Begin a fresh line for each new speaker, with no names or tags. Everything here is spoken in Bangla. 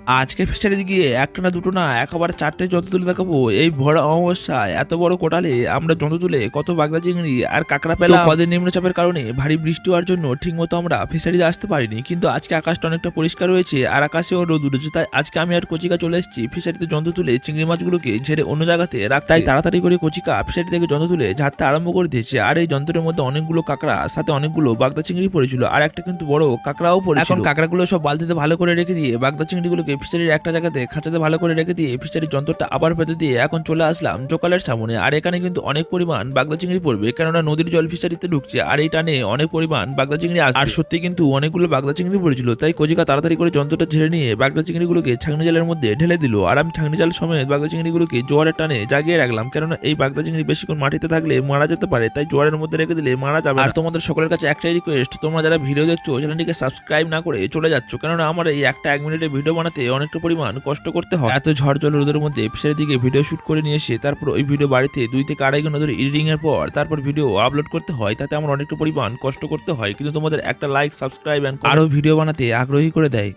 আজকে ফিশারিতে গিয়ে একটা না দুটো না একেবারে 4টে যন্ত্র তুলে দেখাবো। এই ভরা অমাবস্যায় এত বড় কোটালে আমরা যন্ত্র তুলে কত বাগদা চিংড়ি আর কাঁকড়া পেলাম। কদের নিম্নচাপের কারণে ভারী বৃষ্টি হওয়ার জন্য ঠিকমতো আমরা ফিশারিতে আসতে পারিনি, কিন্তু আজকে আকাশটা অনেকটা পরিষ্কার রয়েছে আর আকাশেও রোদ উঠেছে। তাই আজকে আমি আর কচিকা চলে এসেছি ফিশারিতে যন্ত্র তুলে চিংড়ি মাছগুলোকে ঝেড়ে অন্য জায়গাতে রাখ। তাই তাড়াতাড়ি করে কচিকা ফিশারি থেকে যন্ত্র তুলে ঝাড়তে আরম্ভ করে দিয়েছে। আর এই যন্ত্রের মধ্যে অনেকগুলো কাঁকড়া সাথে অনেকগুলো বাগদা চিংড়ি পড়েছিল আর একটা কিন্তু বড় কাঁকড়াও পড়েছিল। এখন কাঁকড়াগুলো সব বালতিতে ভালো করে রেখে দিয়ে বাগদা চিংড়িগুলোকে ফিশারির একটা জায়গাতে খাঁচাতে ভালো করে রেখে দিয়ে ফিশারির যন্ত্রটা আবার পেতে দিয়ে এখন চলে আসলাম জোকালের সামনে। আর এখানে কিন্তু অনেক পরিমাণ বাগদা চিংড়ি পড়বে, কেননা নদীর জল ফিশারিতে ঢুকছে আর এই টানে অনেক পরিমাণ বাগদা চিংড়ি আসবে। আর সত্যি কিন্তু অনেকগুলো বাগদা চিংড়ি পড়েছিল, তাই কচিকা তাড়াতাড়ি করে যন্ত্রটা ঝেড়ে নিয়ে বাগদা চিংড়িগুলোকে ছাঁকনি জালের মধ্যে ঢেলে দিল। আর আমি ছাঁকনি জাল সমেত বাগদা চিংড়িগুলোকে জোয়ারের টানে জাগিয়ে রাখলাম, কেননা এই বাগদা চিংড়ি বেশিক্ষণ মাটিতে থাকলে মারা যেতে পারে, তাই জোয়ারের মধ্যে রেখে দিলে মারা যাবে। আর তোমাদের সকলের কাছে একটাই রিকোয়েস্ট, তোমরা যারা ভিডিও দেখছো চ্যানেলটিকে সাবস্ক্রাইব না করে চলে যাচ্ছ, কেননা আমার এই একটা 1 মিনিটের ভিডিও বানাতে অনেকটা পরিমাণ কষ্ট করতে হয়। এত ঝড় জল রোদের মধ্যে ফিশারির দিকে ভিডিও শুট করে নিয়ে এসে তারপর ওই ভিডিও বাড়িতে 2 থেকে 2.5 ঘন্টা ধরে এডিটিং এর পর তারপর ভিডিও আপলোড করতে হয়, তাতে আমার অনেকটা পরিমাণ কষ্ট করতে হয়, কিন্তু তোমাদের একটা লাইক সাবস্ক্রাইব এন্ড আরো ভিডিও বানাতে আগ্রহী করে দেয়।